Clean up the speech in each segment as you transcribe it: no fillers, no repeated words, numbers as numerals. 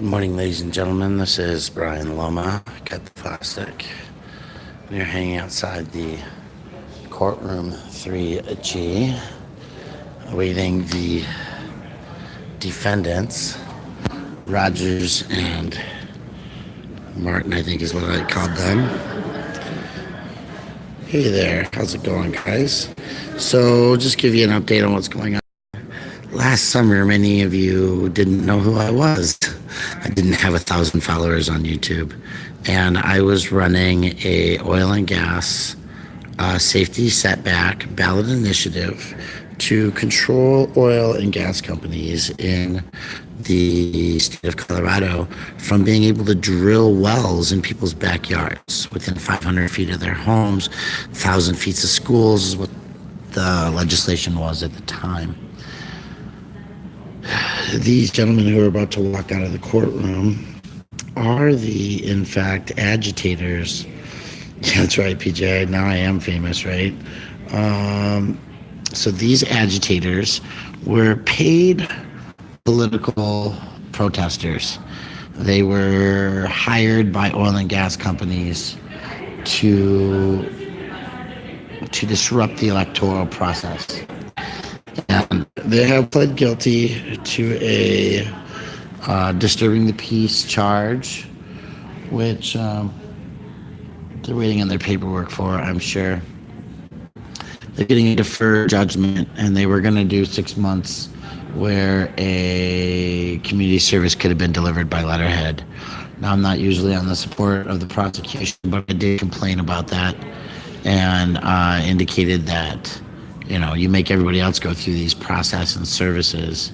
Good morning, ladies and gentlemen. This is Brian Loma, Cut the Plastic. We're hanging outside the courtroom 3G, awaiting the defendants, Rogers and Martin, I think is what I called them. Hey there, how's it going, guys? So, just give you an update on what's going on. Last summer, many of you didn't know who I was. I didn't have 1,000 followers on YouTube, and I was running a oil and gas safety setback ballot initiative to control oil and gas companies in the state of Colorado from being able to drill wells in people's backyards within 500 feet of their homes. 1,000 feet of schools is what the legislation was at the time. These gentlemen who are about to walk out of the courtroom are in fact, agitators. Yeah, that's right, PJ. Now I am famous, right? So these agitators were paid political protesters. They were hired by oil and gas companies to disrupt the electoral process. And they have pled guilty to a disturbing the peace charge, which they're waiting on their paperwork for, I'm sure. They're getting a deferred judgment, and they were going to do 6 months where a community service could have been delivered by letterhead. Now, I'm not usually on the support of the prosecution, but I did complain about that and indicated that you make everybody else go through these process and services,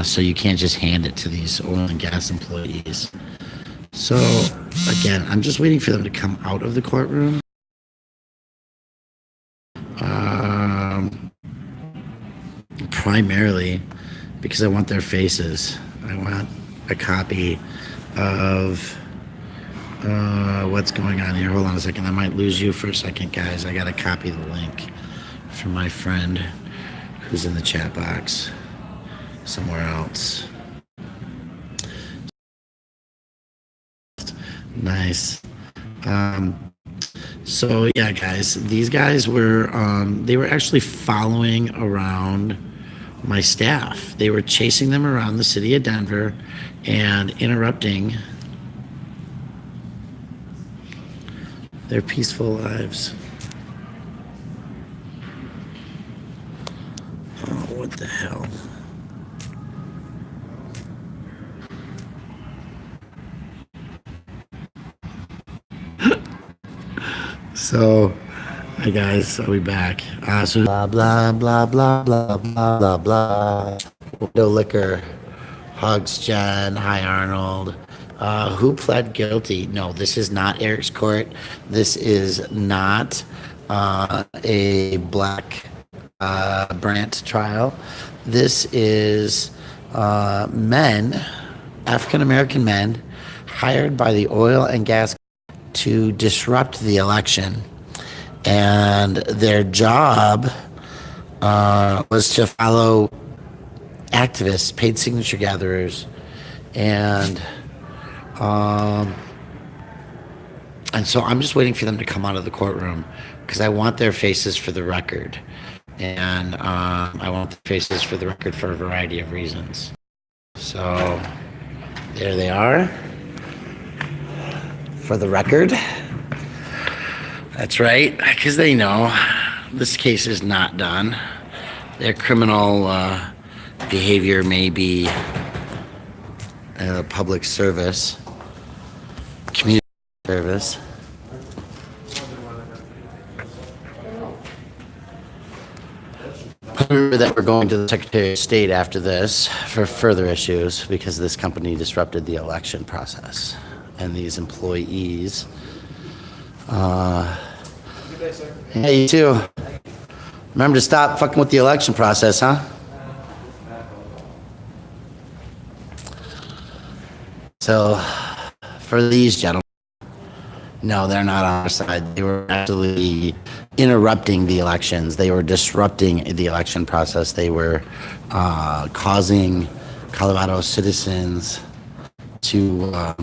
so you can't just hand it to these oil and gas employees. So, again, I'm just waiting for them to come out of the courtroom. Primarily because I want their faces. I want a copy of what's going on here. Hold on a second. I might lose you for a second, guys. I got to copy the link from my friend who's in the chat box somewhere else. Nice. So yeah, guys, these guys were they were actually following around my staff. They were chasing them around the city of Denver and interrupting their peaceful lives. Oh, what the hell? So, hi guys, I'll be back. So blah blah blah blah blah blah blah blah. Window liquor, hugs Jen. Hi Arnold. Who pled guilty? No, this is not Eric's court. This is not a Black Brant trial. This is men, African American men, hired by the oil and gas to disrupt the election, and their job was to follow activists, paid signature gatherers, and so I'm just waiting for them to come out of the courtroom because I want their faces for the record, and I want the faces for the record for a variety of reasons. So there they are. For the record, that's right, because they know this case is not done. Their criminal behavior may be public service, community service. Remember that we're going to the Secretary of State after this for further issues because this company disrupted the election process. And these employees. Good day, sir. Yeah, you too. Remember to stop fucking with the election process, huh? So, for these gentlemen, no, they're not on our side. They were actually interrupting the elections. They were disrupting the election process. They were causing Colorado citizens to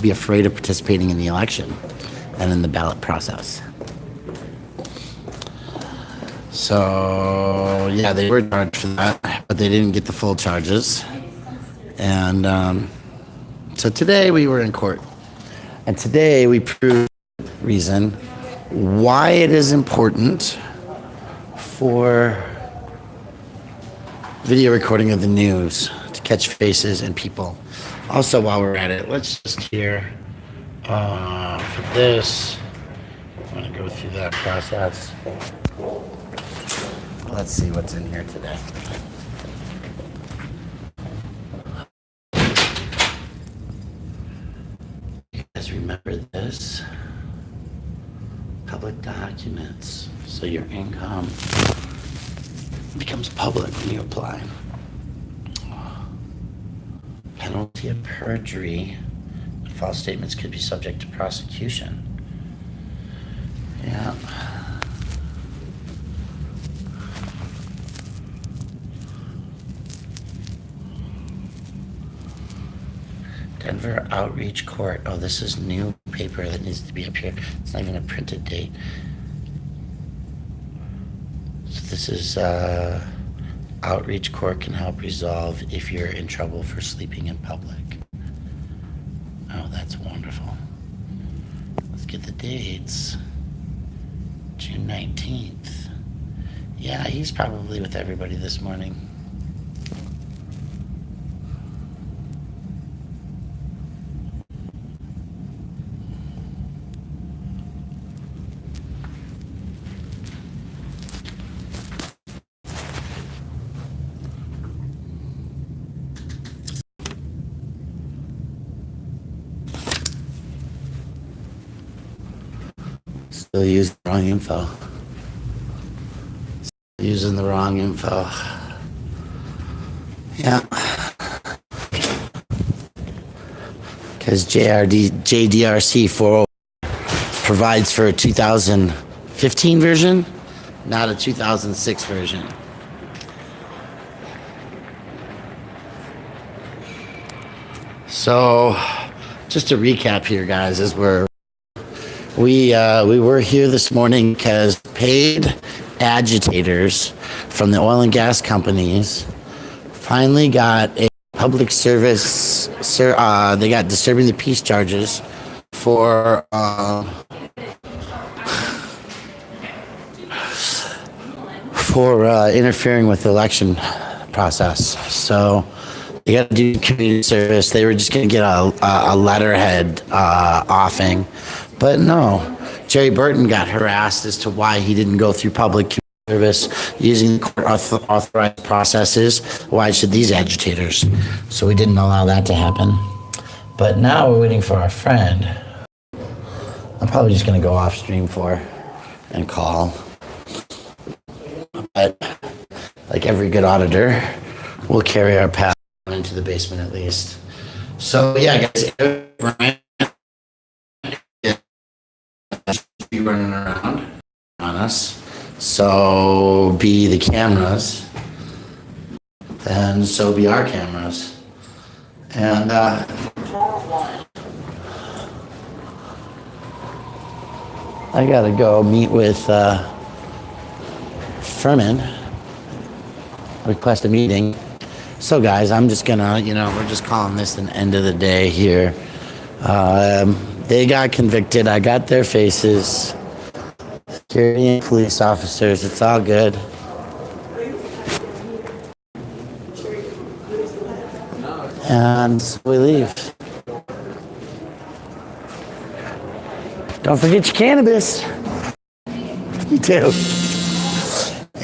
be afraid of participating in the election and in the ballot process. So yeah, they were charged for that, but they didn't get the full charges. And so today we were in court, and today we proved the reason why it is important for video recording of the news to catch faces and people. Also, while we're at it, let's just hear for this. I want to go through that process. Let's see what's in here today. You guys remember this? Public documents. So your income becomes public when you apply. Penalty of perjury. False statements could be subject to prosecution. Yeah. Denver Outreach Court. Oh, this is new paper that needs to be up here. It's not even a printed date. So this is Outreach Court can help resolve if you're in trouble for sleeping in public. Oh, that's wonderful. Let's get the dates. June 19th. Yeah, he's probably with everybody this morning. Still using the wrong info. Still using the wrong info. Yeah. Because JDRC 40 provides for a 2015 version, not a 2006 version. So, just to recap here, guys, as we were here this morning because paid agitators from the oil and gas companies finally got a public service. They got disturbing the peace charges for interfering with the election process. So they got to do community service. They were just going to get a letterhead offing. But no, Jerry Burton got harassed as to why he didn't go through public service using court authorized processes. Why should these agitators? So we didn't allow that to happen. But now we're waiting for our friend. I'm probably just going to go off stream for and call. But like every good auditor, we'll carry our path into the basement at least. So yeah, guys, Brian be running around on us. So be the cameras, and so be our cameras. And I gotta go meet with Furman, request a meeting. So guys, I'm just gonna, we're just calling this an end of the day here. They got convicted. I got their faces. Security and police officers. It's all good. And we leave. Don't forget your cannabis. You too.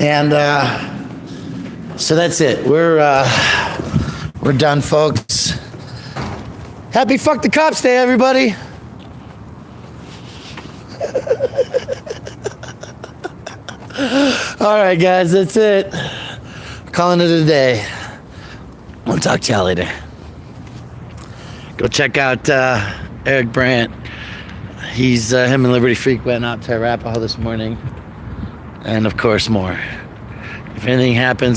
And so that's it. We're done, folks. Happy Fuck the Cops Day, everybody. All right, guys, that's it. Calling it a day. We'll talk to y'all later. Go check out Eric Brandt. He's him and Liberty Freak went out to Arapahoe this morning, and of course more. If anything happens